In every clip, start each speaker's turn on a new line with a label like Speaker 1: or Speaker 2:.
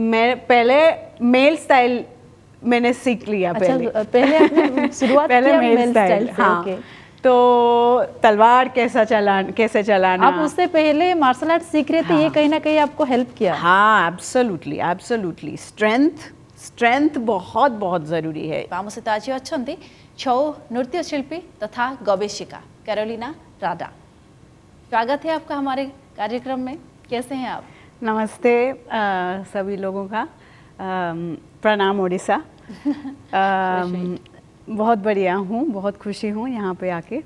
Speaker 1: मैं पहले mail style मैंने सीख लिया।
Speaker 2: अच्छा, पहले आपने शुरुआत
Speaker 1: पहले
Speaker 2: किया
Speaker 1: मेल स्टाइल
Speaker 2: से।
Speaker 1: हाँ।
Speaker 2: ओके।
Speaker 1: तो तलवार कैसे चलाना।
Speaker 2: आप उससे पहले मार्शल आर्ट सीख रहे थे।
Speaker 1: हाँ।
Speaker 2: ये कहीं ना कहीं आपको हेल्प किया।
Speaker 1: हाँ, एब्सोल्युटली स्ट्रेंथ बहुत बहुत ज़रूरी है।
Speaker 3: आम सहित आज अच्छा छौ नृत्यशिल्पी तथा गवेषिका कैरोलिना राडा। स्वागत है आपका हमारे कार्यक्रम में। कैसे हैं आप?
Speaker 1: नमस्ते सभी लोगों का। प्रणाम उड़ीसा। बहुत बढ़िया हूँ, बहुत खुशी हूँ यहाँ पे आके।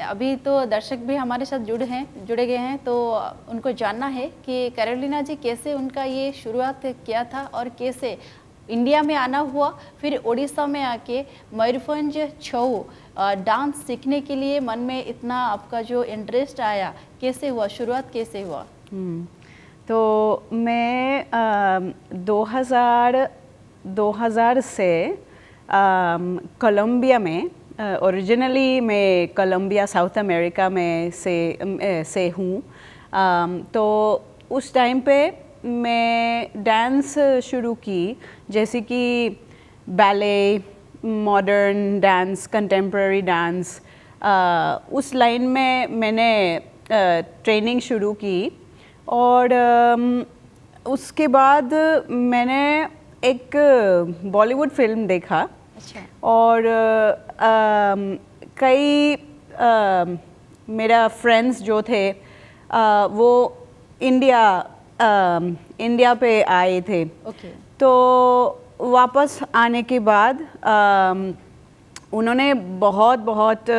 Speaker 3: अभी तो दर्शक भी हमारे साथ जुड़े गए हैं, तो उनको जानना है कि कैरोलिना जी कैसे उनका ये शुरुआत किया था और कैसे इंडिया में आना हुआ, फिर उड़ीसा में आके मयूरभंज छौ डांस सीखने के लिए मन में इतना आपका जो इंटरेस्ट आया, कैसे हुआ, शुरुआत कैसे हुआ?
Speaker 1: तो मैं 2000 से कोलंबिया में, ओरिजिनली मैं कोलंबिया साउथ अमेरिका में से हूँ। तो उस टाइम पे मैं डांस शुरू की, जैसे कि ballet, modern dance, contemporary dance. उस लाइन में मैंने ट्रेनिंग शुरू की और उसके बाद मैंने एक बॉलीवुड फिल्म देखा।
Speaker 3: अच्छा।
Speaker 1: और कई मेरा फ्रेंड्स जो थे वो इंडिया पे आए थे।
Speaker 3: ओके।
Speaker 1: तो वापस आने के बाद उन्होंने बहुत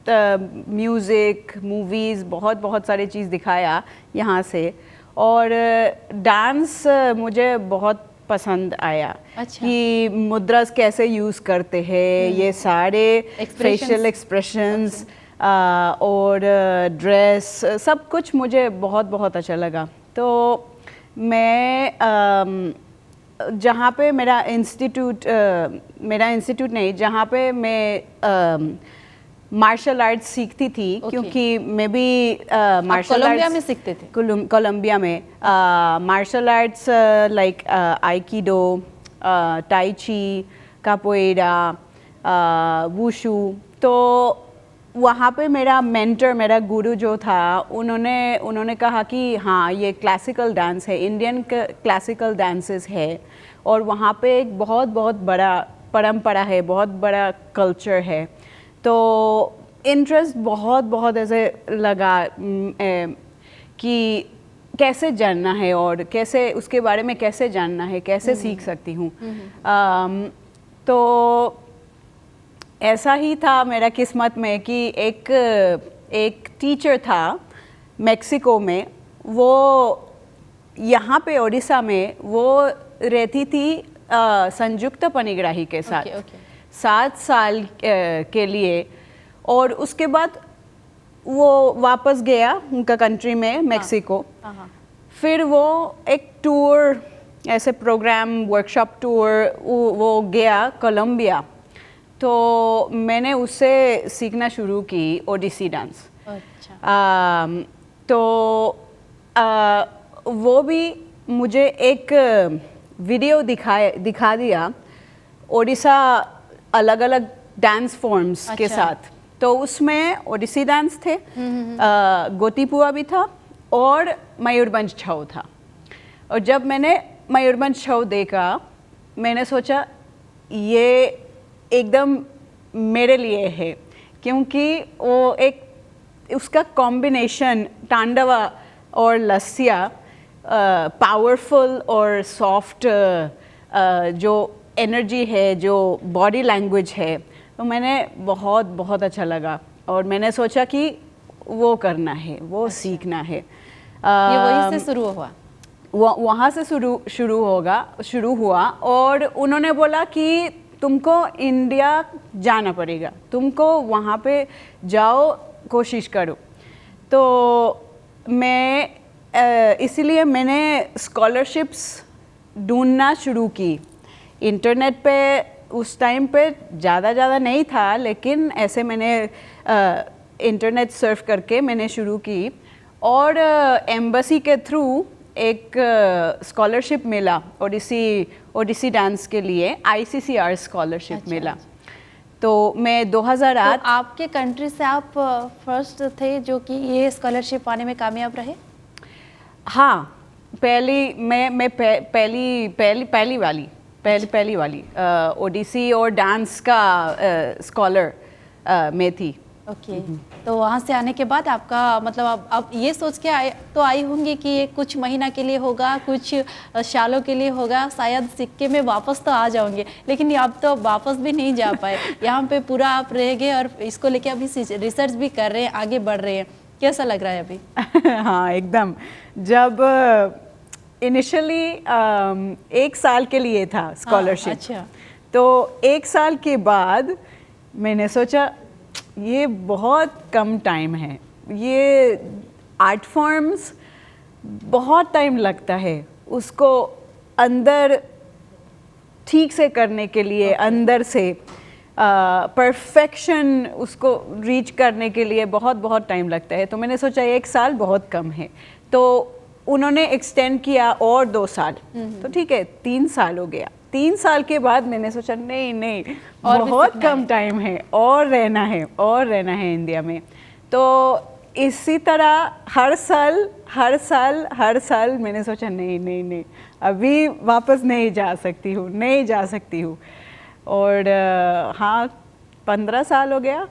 Speaker 1: म्यूज़िक, मूवीज़, बहुत सारी चीज़ दिखाया यहाँ से, और डांस मुझे बहुत पसंद आया।
Speaker 3: अच्छा।
Speaker 1: कि मुद्रास कैसे यूज़ करते हैं, ये सारे फेशियल एक्सप्रेशंस और ड्रेस, सब कुछ मुझे बहुत अच्छा लगा। तो मैं जहाँ पे मेरा इंस्टीट्यूट नहीं, जहाँ पे मैं मार्शल आर्ट्स सीखती थी।
Speaker 3: Okay.
Speaker 1: क्योंकि मैं भी मार्शल
Speaker 3: कोलंबिया में सीखते थे?
Speaker 1: कोलंबिया में martial arts like aikido, tai chi, capoeira, wushu. तो वहाँ पे मेरा मेंटर, मेरा गुरु जो था, उन्होंने कहा कि हाँ, ये क्लासिकल डांस है, इंडियन क्लासिकल डांसेस है, और वहाँ पे एक बहुत बड़ा परंपरा है, बहुत बड़ा कल्चर है। तो इंटरेस्ट बहुत ऐसे लगा कि कैसे जानना है और कैसे उसके बारे में कैसे जानना है, कैसे सीख सकती हूँ। तो ऐसा ही था मेरा किस्मत में कि एक टीचर था मेक्सिको में, वो यहाँ पे उड़ीसा में वो रहती थी संयुक्त पनिग्राही के साथ।
Speaker 3: ओके।
Speaker 1: 7 साल के लिए, और उसके बाद वो वापस गया उनका कंट्री में, मेक्सिको। फिर वो एक टूर, ऐसे प्रोग्राम, वर्कशॉप टूर, वो गया कोलंबिया। तो मैंने उससे सीखना शुरू की ओडिसी डांस।
Speaker 3: अच्छा।
Speaker 1: तो वो भी मुझे एक वीडियो दिखा दिया ओडिशा अलग डांस फॉर्म्स के साथ। तो उसमें ओडिसी डांस थे, गोतीपुआ भी था और मयूरभंज छौ था। और जब मैंने मयूरभंज छौ देखा, मैंने सोचा ये एकदम मेरे लिए है, क्योंकि वो एक उसका कॉम्बिनेशन तांडवा और लस्सिया, पावरफुल और सॉफ्ट जो एनर्जी है, जो बॉडी लैंग्वेज है, तो मैंने बहुत अच्छा लगा। और मैंने सोचा कि वो करना है, वो सीखना है।
Speaker 3: ये वहीं से शुरू हुआ?
Speaker 1: वहाँ से शुरू हुआ। और उन्होंने बोला कि तुमको इंडिया जाना पड़ेगा, तुमको वहाँ पे जाओ, कोशिश करो। तो इसलिए मैंने स्कॉलरशिप्स ढूंढना शुरू की इंटरनेट पे। उस टाइम पे ज़्यादा नहीं था, लेकिन ऐसे मैंने इंटरनेट सर्फ करके मैंने शुरू की। और एम्बेसी के थ्रू एक स्कॉलरशिप मिला ओडिसी डांस के लिए, ICCR स्कॉलरशिप
Speaker 3: अच्छा,
Speaker 1: मिला। तो मैं 2008
Speaker 3: तो आपके कंट्री से आप फर्स्ट थे जो कि ये स्कॉलरशिप पाने में कामयाब रहे?
Speaker 1: हाँ, पहली वाली ओडिसी और डांस का स्कॉलर में थी।
Speaker 3: ओके, तो वहाँ से आने के बाद आपका मतलब अब ये सोच के आई होंगी कि ये कुछ महीना के लिए होगा, कुछ सालों के लिए होगा, शायद सिक्के में वापस तो आ जाओगे, लेकिन आप तो वापस भी नहीं जा पाए। यहाँ पे पूरा आप रह गए और इसको लेके अभी रिसर्च भी कर रहे हैं, आगे बढ़ रहे हैं। कैसा लग रहा है अभी?
Speaker 1: हाँ, एकदम। जब इनिशियली 1 साल के लिए था स्कॉलरशिप,
Speaker 3: अच्छा।
Speaker 1: तो 1 साल के बाद मैंने सोचा ये बहुत कम टाइम है, ये आर्ट फॉर्म्स बहुत टाइम लगता है उसको अंदर ठीक से करने के लिए, अंदर से परफेक्शन उसको रीच करने के लिए बहुत टाइम लगता है। तो मैंने सोचा 1 साल बहुत कम है, तो उन्होंने एक्सटेंड किया और 2 साल, तो ठीक है 3 साल हो गया। 3 साल के बाद मैंने सोचा नहीं
Speaker 3: और
Speaker 1: बहुत कम टाइम है और रहना है इंडिया में। तो इसी तरह हर साल मैंने सोचा नहीं अभी वापस नहीं जा सकती हूँ। और हाँ, 15 साल हो गया।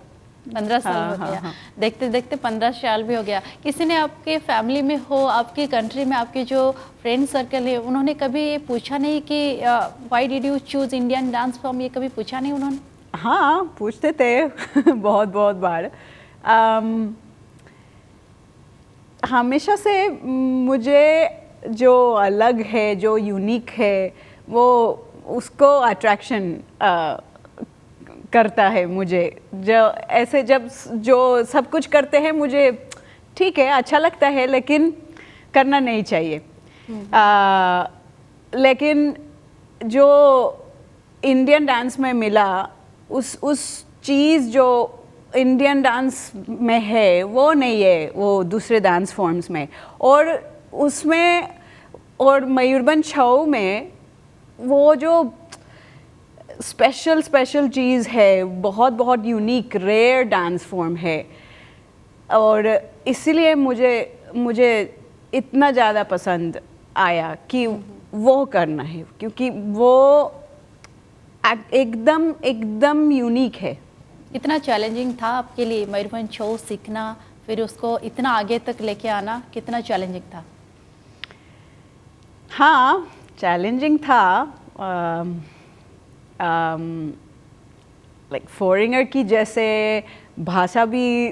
Speaker 3: 15 साल हो गया। देखते देखते 15 साल भी हो गया। किसी ने आपके फैमिली में हो, आपकी कंट्री में आपके जो फ्रेंड सर्कल है, उन्होंने कभी ये पूछा नहीं कि why did you choose Indian dance form? ये कभी पूछा नहीं उन्होंने?
Speaker 1: हाँ, पूछते थे बहुत बार। हमेशा से मुझे जो अलग है, जो यूनिक है, वो उसको अट्रैक्शन करता है मुझे। जब जो सब कुछ करते हैं मुझे ठीक है, अच्छा लगता है, लेकिन करना नहीं चाहिए। लेकिन जो इंडियन डांस में मिला, उस चीज़ जो इंडियन डांस में है वो नहीं है वो दूसरे डांस फॉर्म्स में। और उसमें और मयूरभंज छऊ में वो जो स्पेशल चीज़ है, बहुत यूनिक रेयर डांस फॉर्म है, और इसीलिए मुझे इतना ज़्यादा पसंद आया कि वो करना है, क्योंकि वो एकदम यूनिक है।
Speaker 3: कितना चैलेंजिंग था आपके लिए मयूरभंज छऊ सीखना, फिर उसको इतना आगे तक लेके आना, कितना चैलेंजिंग था?
Speaker 1: हाँ, चैलेंजिंग था। लाइक फॉरेनर की जैसे भाषा भी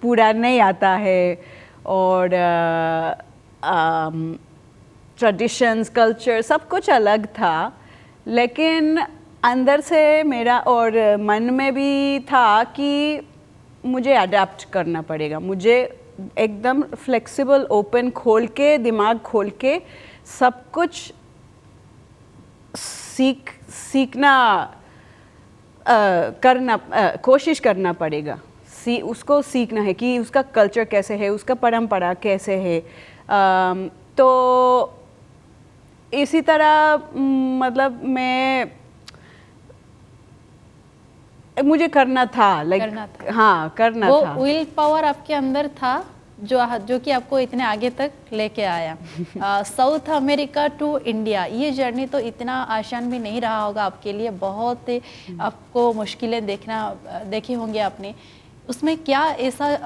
Speaker 1: पूरा नहीं आता है, और ट्रेडिशंस, कल्चर सब कुछ अलग था, लेकिन अंदर से मेरा और मन में भी था कि मुझे अडेप्ट करना पड़ेगा। मुझे एकदम फ्लेक्सिबल, ओपन, खोल के, दिमाग खोल के सब कुछ सीखना कोशिश करना पड़ेगा। उसको सीखना है कि उसका कल्चर कैसे है, उसका परंपरा कैसे है। तो इसी तरह मतलब मुझे करना था, करना
Speaker 3: वो
Speaker 1: था।
Speaker 3: विल पावर आपके अंदर था जो कि आपको इतने आगे तक लेके आया। साउथ अमेरिका टू इंडिया, ये जर्नी तो इतना आसान भी नहीं रहा होगा आपके लिए, बहुत आपको मुश्किलें देखी होंगी आपने। उसमें क्या ऐसा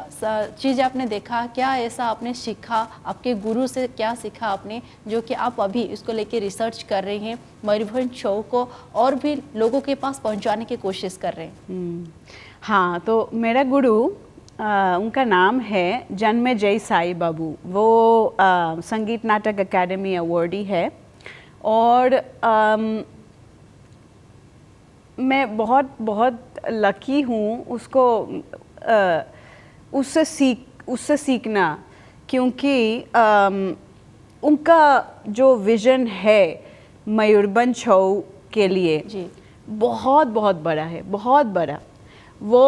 Speaker 3: चीज़ आपने देखा, क्या ऐसा आपने सीखा, आपके गुरु से क्या सीखा आपने, जो कि आप अभी इसको लेके रिसर्च कर रहे हैं, मयूरभंज छऊ को और भी लोगों के पास पहुंचाने की कोशिश कर रहे हैं?
Speaker 1: हाँ, तो मेरा गुरु, उनका नाम है जन्मेजय साई बाबू। वो संगीत नाटक अकेडमी अवार्डी है, और मैं बहुत लकी हूँ उससे सीखना, क्योंकि उनका जो विज़न है मयूरभंज छऊ के लिए
Speaker 3: जी,
Speaker 1: बहुत बड़ा है, बहुत बड़ा। वो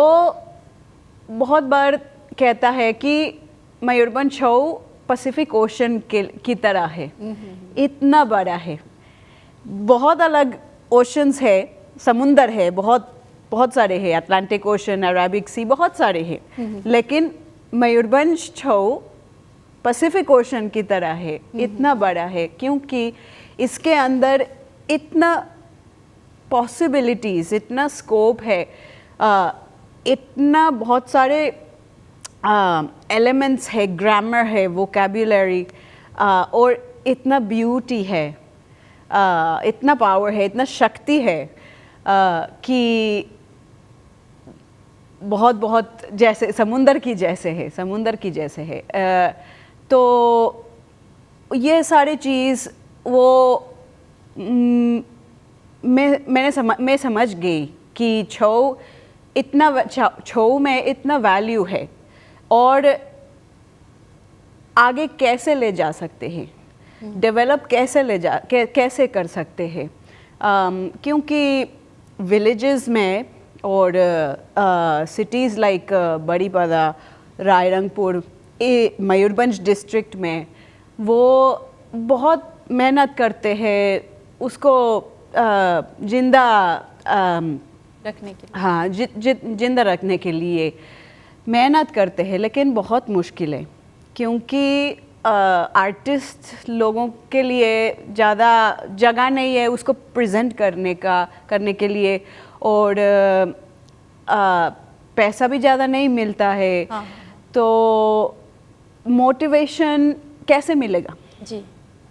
Speaker 1: बहुत बार कहता है कि मयूरभंज छऊ पैसिफिक ओशन की तरह है, इतना बड़ा है। बहुत अलग ओशंस है, समुंदर है, बहुत बहुत सारे हैं, अटलांटिक ओशन, अरेबिक सी, बहुत सारे हैं, लेकिन मयूरभंज छऊ पैसिफिक ओशन की तरह है, इतना बड़ा है, क्योंकि इसके अंदर इतना पॉसिबिलिटीज़, इतना स्कोप है, इतना बहुत सारे एलिमेंट्स है, ग्रामर है, वोकैबुलरी, और इतना ब्यूटी है, इतना पावर है, इतना शक्ति है कि बहुत बहुत जैसे समुंदर की जैसे है, समुंदर की जैसे है। तो ये सारी चीज़ वो मैं समझ गई कि छऊ में इतना वैल्यू है और आगे कैसे ले जा सकते हैं, डेवलप कैसे कर सकते हैं, क्योंकि विलेजेस में और cities like Baripada, Rairangpur, Mayurbhanj district में वो बहुत मेहनत करते हैं उसको जिंदा
Speaker 3: रखने के लिए।
Speaker 1: हाँ, जिंदा रखने के लिए मेहनत करते हैं, लेकिन बहुत मुश्किल है, क्योंकि आर्टिस्ट लोगों के लिए ज़्यादा जगह नहीं है उसको प्रेजेंट करने के लिए, और पैसा भी ज़्यादा नहीं मिलता है।
Speaker 3: हाँ।
Speaker 1: तो मोटिवेशन कैसे मिलेगा
Speaker 3: जी,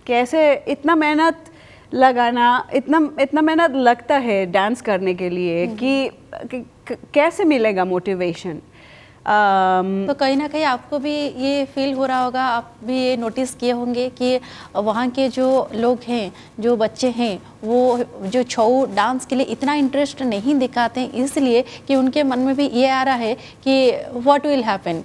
Speaker 1: कैसे इतना मेहनत लगाना, इतना मेहनत लगता है डांस करने के लिए कि कैसे मिलेगा मोटिवेशन।
Speaker 3: तो कहीं ना कहीं आपको भी ये फील हो रहा होगा, आप भी ये नोटिस किए होंगे कि वहाँ के जो लोग हैं, जो बच्चे हैं, वो जो छऊ डांस के लिए इतना इंटरेस्ट नहीं दिखाते हैं, इसलिए कि उनके मन में भी ये आ रहा है कि व्हाट विल हैपन,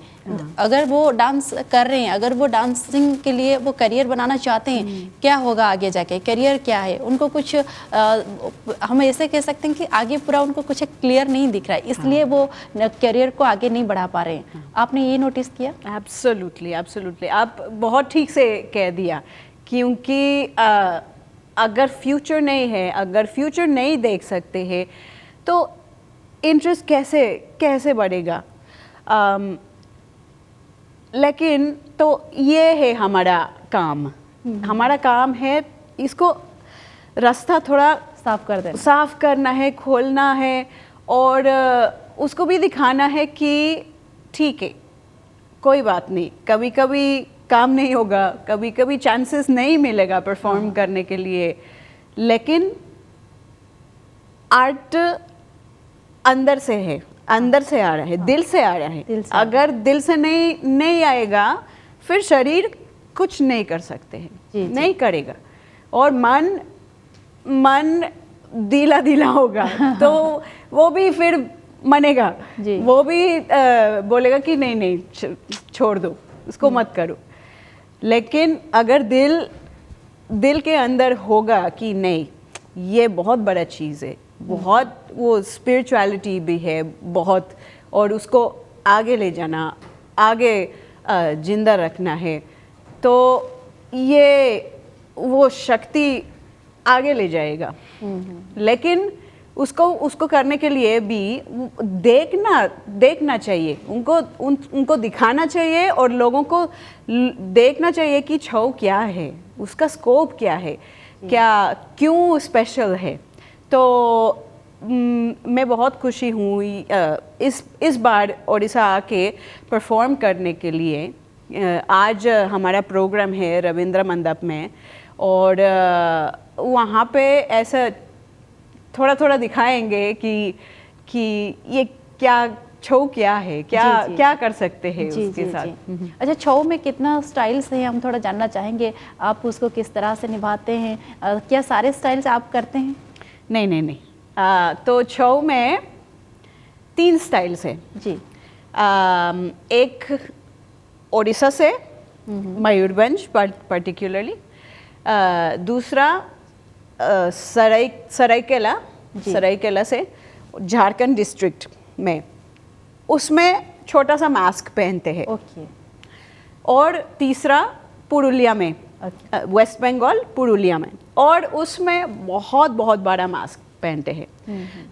Speaker 3: अगर वो डांस कर रहे हैं, अगर वो डांसिंग के लिए वो करियर बनाना चाहते हैं, क्या होगा आगे जाके, करियर क्या है उनको, कुछ हम ऐसे कह सकते हैं कि आगे पूरा उनको कुछ क्लियर नहीं दिख रहा है, इसलिए वो करियर को आगे नहीं बढ़ा पा रहे हैं। आपने ये नोटिस किया?
Speaker 1: एब्सोल्युटली, एब्सोल्युटली, आप बहुत ठीक से कह दिया, क्योंकि अगर फ्यूचर नहीं है, अगर फ्यूचर नहीं देख सकते हैं, तो इंटरेस्ट कैसे बढ़ेगा। लेकिन तो ये है हमारा काम है इसको रास्ता थोड़ा साफ करना है, खोलना है, और उसको भी दिखाना है कि ठीक है, कोई बात नहीं, कभी कभी काम नहीं होगा, कभी कभी चांसेस नहीं मिलेगा परफॉर्म करने के लिए, लेकिन आर्ट अंदर से है, अंदर से आ रहा है, दिल से आ रहा है। अगर दिल से नहीं आएगा, फिर शरीर कुछ नहीं कर सकते हैं, नहीं करेगा, और मन दिला होगा तो वो भी फिर मनेगा, वो भी बोलेगा कि नहीं छोड़ दो, उसको मत करो। लेकिन अगर दिल के अंदर होगा कि नहीं, ये बहुत बड़ा चीज़ है, बहुत वो स्पिरिचुअलिटी भी है बहुत, और उसको आगे ले जाना, आगे जिंदा रखना है, तो ये वो शक्ति आगे ले जाएगा। लेकिन उसको करने के लिए भी देखना चाहिए, उनको दिखाना चाहिए, और लोगों को देखना चाहिए कि छऊ क्या है, उसका स्कोप क्या है, क्यों स्पेशल है। तो मैं बहुत खुशी हूँ इस बार उड़ीसा आके परफॉर्म करने के लिए। आज हमारा प्रोग्राम है रविंद्र मंडप में, और वहाँ पे ऐसा थोड़ा दिखाएंगे कि ये छऊ क्या है, क्या कर सकते हैं उसके साथ।
Speaker 2: अच्छा, छऊ में कितना स्टाइल्स है, हम थोड़ा जानना चाहेंगे, आप उसको किस तरह से निभाते हैं, क्या सारे स्टाइल्स आप करते हैं?
Speaker 1: नहीं, तो छऊ में 3 स्टाइल्स है
Speaker 2: जी।
Speaker 1: एक ओडिशा से, मयूरभंज पर्टिकुलरली, दूसरा सरायकेला से, झारखंड डिस्ट्रिक्ट में, उसमें छोटा सा मास्क पहनते हैं।
Speaker 2: ओके।
Speaker 1: और तीसरा पुरुलिया में,
Speaker 2: अच्छा।
Speaker 1: वेस्ट बंगाल पुरुलिया में, और उसमें बहुत बहुत बड़ा मास्क पहनते हैं।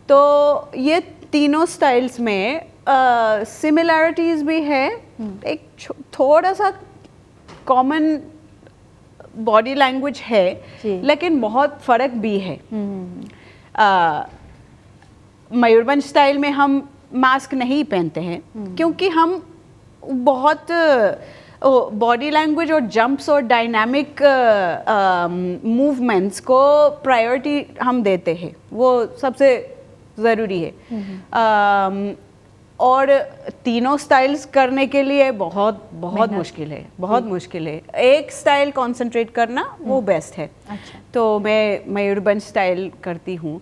Speaker 1: तो ये तीनों स्टाइल्स में सिमिलैरिटीज भी है, एक थोड़ा सा कॉमन बॉडी लैंग्वेज है,
Speaker 2: जी।
Speaker 1: लेकिन बहुत फर्क भी है। मयूरभंज स्टाइल में हम मास्क नहीं पहनते हैं क्योंकि हम बहुत बॉडी लैंग्वेज और जंप्स और डायनामिक मूवमेंट्स को प्रायोरिटी हम देते हैं, वो सबसे ज़रूरी है। और तीनों स्टाइल्स करने के लिए बहुत बहुत मुश्किल है, बहुत मुश्किल है। एक स्टाइल कंसंट्रेट करना वो बेस्ट है।
Speaker 2: अच्छा।
Speaker 1: तो मैं मयूरभंज स्टाइल करती हूँ।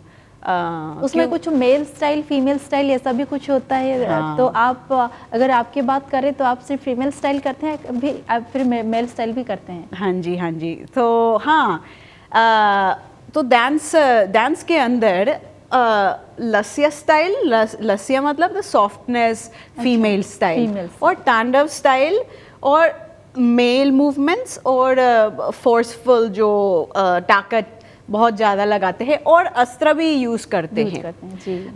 Speaker 2: उसमें कुछ मेल स्टाइल फीमेल स्टाइल ऐसा भी कुछ होता है?
Speaker 1: हाँ।
Speaker 2: तो आप अगर आपकी बात करें तो आप सिर्फ फीमेल स्टाइल करते हैं भी, आप फिर मेल स्टाइल भी करते हैं?
Speaker 1: हाँ जी, हाँ जी। तो हाँ, तो डांस के अंदर लस्या स्टाइल, लस्या मतलब the softness, female style,
Speaker 2: female
Speaker 1: और तांडव स्टाइल, और मेल मूवमेंट्स, और फोर्सफुल जो ताकत बहुत ज़्यादा लगाते हैं, और अस्त्र भी यूज़ करते हैं।
Speaker 2: जी।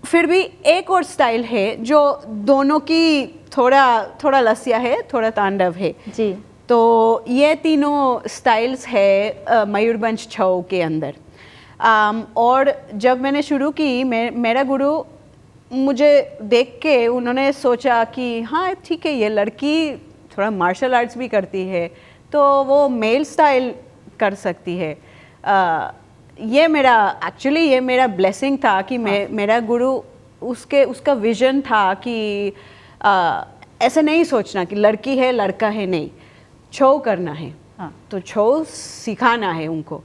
Speaker 1: फिर भी एक और स्टाइल है जो दोनों की थोड़ा लस्या है, थोड़ा तांडव है।
Speaker 2: जी।
Speaker 1: तो ये तीनों स्टाइल्स है मयूरभंज छऊ के अंदर। और जब मैंने शुरू की, मेरा गुरु मुझे देख के उन्होंने सोचा कि हाँ ठीक है, ये लड़की थोड़ा मार्शल आर्ट्स भी करती है तो वो मेल स्टाइल कर सकती है। ये मेरा ब्लेसिंग था कि मेरा गुरु उसका विजन था कि ऐसे नहीं सोचना कि लड़की है लड़का है, नहीं, छऊ करना है।
Speaker 2: हाँ।
Speaker 1: तो छऊ सिखाना है उनको।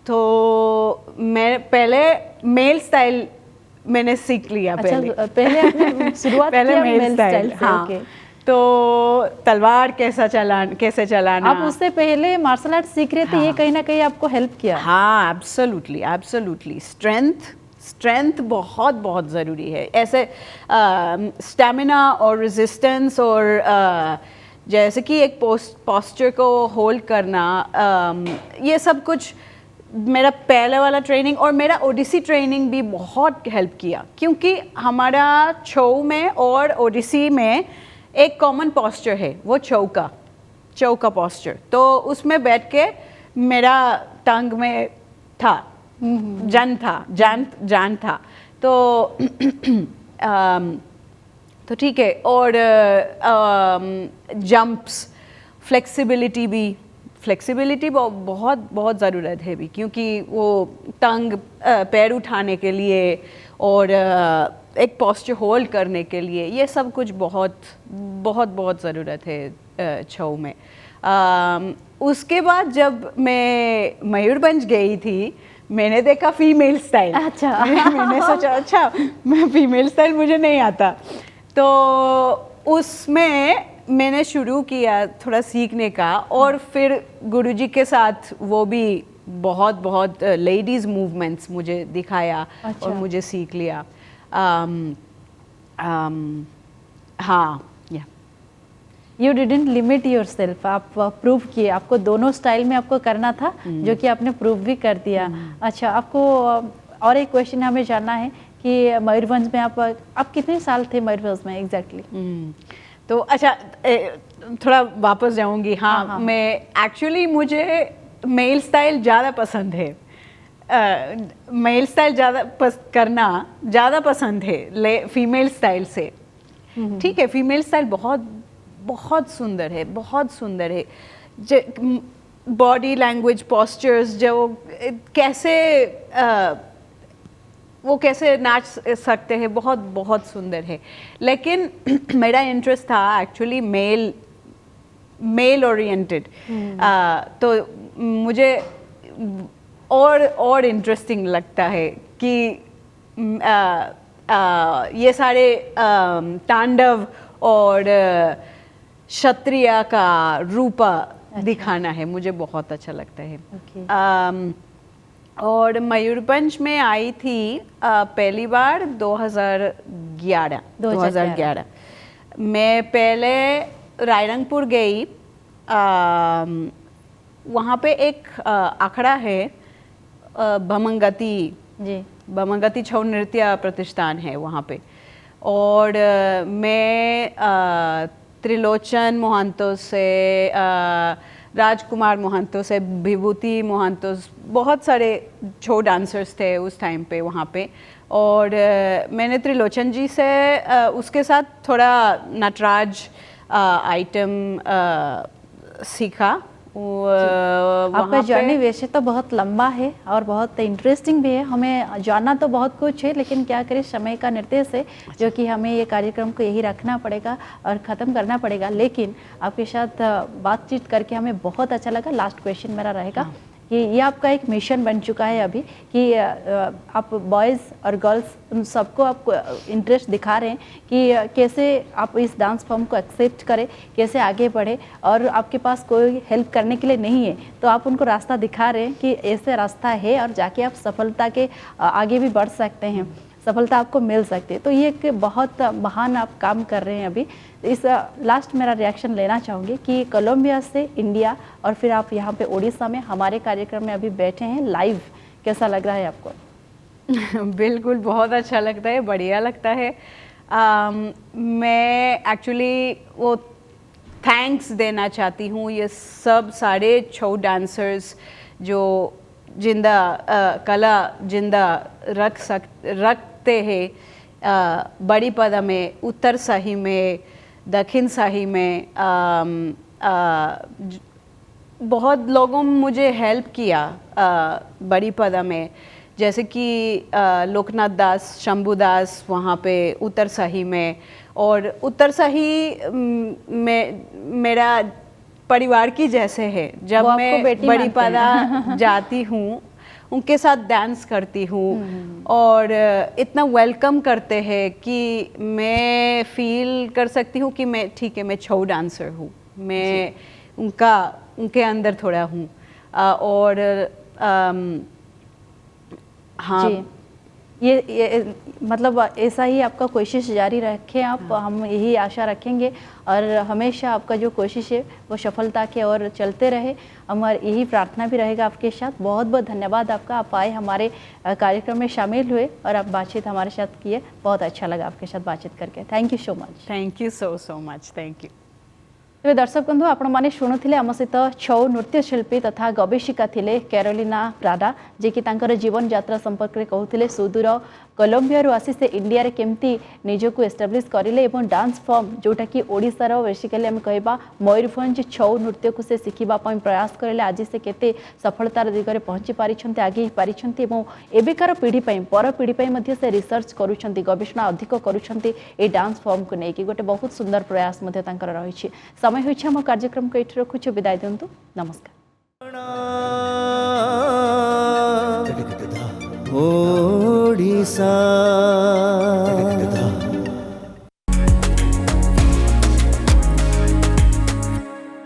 Speaker 1: तो मैं पहले मेल स्टाइल मैंने सीख लिया।
Speaker 2: अच्छा, पहले आपने शुरुआत
Speaker 1: पहले
Speaker 2: किया
Speaker 1: मेल
Speaker 2: मेल
Speaker 1: स्टाइल,
Speaker 2: स्टाइल से?
Speaker 1: हाँ।
Speaker 2: ओके।
Speaker 1: तो तलवार कैसे चलाना,
Speaker 2: आप उससे पहले मार्शल आर्ट सीख रहे थे, ये कहीं ना कहीं आपको हेल्प किया?
Speaker 1: हाँ, एब्सोल्युटली। स्ट्रेंथ बहुत बहुत ज़रूरी है। ऐसे स्टैमिना और रेजिस्टेंस, और जैसे कि एक पोस्चर को होल्ड करना, ये सब कुछ मेरा पहले वाला ट्रेनिंग और मेरा ओडिसी ट्रेनिंग भी बहुत हेल्प किया, क्योंकि हमारा छऊ में और ओडिसी में एक कॉमन पोस्चर है, वो छऊ का पोस्चर। तो उसमें बैठ के मेरा टंग में था, जान था। तो ठीक है। और जंप्स, फ्लेक्सिबिलिटी बहुत बहुत ज़रूरत है भी, क्योंकि वो टंग पैर उठाने के लिए और एक पोस्चर होल्ड करने के लिए, ये सब कुछ बहुत बहुत बहुत ज़रूरत है छऊ में। उसके बाद जब मैं मयूरभंज गई थी, मैंने देखा फीमेल स्टाइल।
Speaker 2: अच्छा।
Speaker 1: मैंने सोचा अच्छा, मैं फीमेल स्टाइल मुझे नहीं आता, तो उसमें मैंने शुरू किया थोड़ा सीखने का, और फिर गुरुजी के साथ वो भी बहुत बहुत लेडीज़ मूवमेंट्स मुझे दिखाया।
Speaker 2: अच्छा।
Speaker 1: और मुझे सीख लिया। हाँ,
Speaker 2: you didn't limit your self, आप प्रूव किए, आपको दोनों स्टाइल में आपको करना था, जो कि आपने प्रूव भी कर दिया। अच्छा, आपको और एक क्वेश्चन हमें जानना है कि मयूरभंज में आप कितने साल थे मयूरभंज में एग्जैक्टली?
Speaker 1: तो अच्छा, थोड़ा वापस जाऊंगी। हाँ, मैं एक्चुअली मुझे मेल स्टाइल ज़्यादा पसंद है। मेल स्टाइल करना ज़्यादा पसंद है फीमेल स्टाइल से। ठीक है, फीमेल स्टाइल बहुत बहुत सुंदर है, बहुत सुंदर है। बॉडी लैंग्वेज, पोस्चर्स, जो वो कैसे नाच सकते हैं, बहुत बहुत सुंदर है। लेकिन मेरा इंटरेस्ट था एक्चुअली मेल ओरिएंटेड। तो मुझे और इंटरेस्टिंग लगता है कि ये सारे तांडव और क्षत्रिय का रूप दिखाना है, मुझे बहुत अच्छा लगता है। और मयूरभंज में आई थी पहली बार 2011। मैं पहले रायरंगपुर गई वहाँ पे एक अखाड़ा है भमंगती
Speaker 2: जी
Speaker 1: भमंगती छऊ नृत्य प्रतिष्ठान है वहाँ पे। और मैं त्रिलोचन मोहंतो से राजकुमार मोहंतो से विभूति मोहंतो, बहुत सारे छऊ डांसर्स थे उस टाइम पे वहाँ पे। और मैंने त्रिलोचन जी से उसके साथ थोड़ा नटराज आइटम सीखा।
Speaker 2: आपका जर्नी वैसे तो बहुत लंबा है और बहुत इंटरेस्टिंग भी है, हमें जानना तो बहुत कुछ है, लेकिन क्या करें समय का निर्देश है जो कि हमें ये कार्यक्रम को यही रखना पड़ेगा और ख़त्म करना पड़ेगा। लेकिन आपके साथ बातचीत करके हमें बहुत अच्छा लगा। लास्ट क्वेश्चन मेरा रहेगा कि ये आपका एक मिशन बन चुका है अभी कि आप बॉयज़ और गर्ल्स उन सबको आप इंटरेस्ट दिखा रहे हैं कि कैसे आप इस डांस फॉर्म को एक्सेप्ट करें, कैसे आगे बढ़े। और आपके पास कोई हेल्प करने के लिए नहीं है तो आप उनको रास्ता दिखा रहे हैं कि ऐसे रास्ता है और जाके आप सफलता के आगे भी बढ़ सकते हैं, सफलता आपको मिल सकती है। तो ये एक बहुत महान आप काम कर रहे हैं अभी। इस लास्ट मेरा रिएक्शन लेना चाहूँगी कि कोलंबिया से इंडिया और फिर आप यहाँ पे उड़ीसा में हमारे कार्यक्रम में अभी बैठे हैं लाइव, कैसा लग रहा है आपको?
Speaker 1: बिल्कुल बहुत अच्छा लगता है, बढ़िया लगता है। मैं एक्चुअली वो थैंक्स देना चाहती हूँ ये सब सारे छऊ डांसर्स जो जिंदा कला जिंदा रखते हैं बड़ी पदा में, उत्तर शाही में, दक्षिण शाही में। बहुत लोगों ने मुझे हेल्प किया बड़ी पदा में, जैसे कि लोकनाथ दास, शंभू दास वहाँ पे उत्तर शाही में। और उत्तर शाही में मेरा परिवार की जैसे है, जब मैं बड़ी पदा जाती हूँ उनके साथ डांस करती हूँ और इतना वेलकम करते हैं कि मैं फील कर सकती हूँ कि मैं ठीक है, मैं छऊ डांसर हूँ, मैं उनके अंदर थोड़ा हूँ। और हाँ
Speaker 2: जी, ये मतलब ऐसा ही आपका कोशिश जारी रखें आप। हम यही आशा रखेंगे और हमेशा आपका जो कोशिश है वो सफलता की ओर चलते रहे, हमारी यही प्रार्थना भी रहेगा आपके साथ। बहुत बहुत धन्यवाद आपका, आप आए हमारे कार्यक्रम में शामिल हुए और आप बातचीत हमारे साथ किए, बहुत अच्छा लगा आपके साथ बातचीत करके। Thank you so much.
Speaker 1: Thank you so much, thank you.
Speaker 2: तेज दर्शक बंधु आपण मैंने शुणुले आम सहित छऊ नृत्यशिल्पी तथा गवेषिका थिले कैरोलिना प्राडा, जे कि तांकर जीवन यात्रा संपर्क में कहते सुदूर कोलंबिया आसी से इंडिया रे केमती निजक एस्टाब्लीश करें और डांस फॉर्म जोटा कि ओडिशार बेसिकली आम कह मयूरभंज छऊ नृत्य को से शिखा प्रयास करें। आज से केते सफलतार दिगरे पहुँची पारि, आगे पारि, एबिकार पीढ़ी पर पीढ़ी से रिसर्च करुँच, गवेषणा अधिक करुँच डांस फॉर्म को लेकिन गोटे बहुत सुंदर प्रयास रही। समय होइछे हम कार्यक्रम को एठी रखुछु, विदाय दियंतु, नमस्कार।
Speaker 4: ओडिशा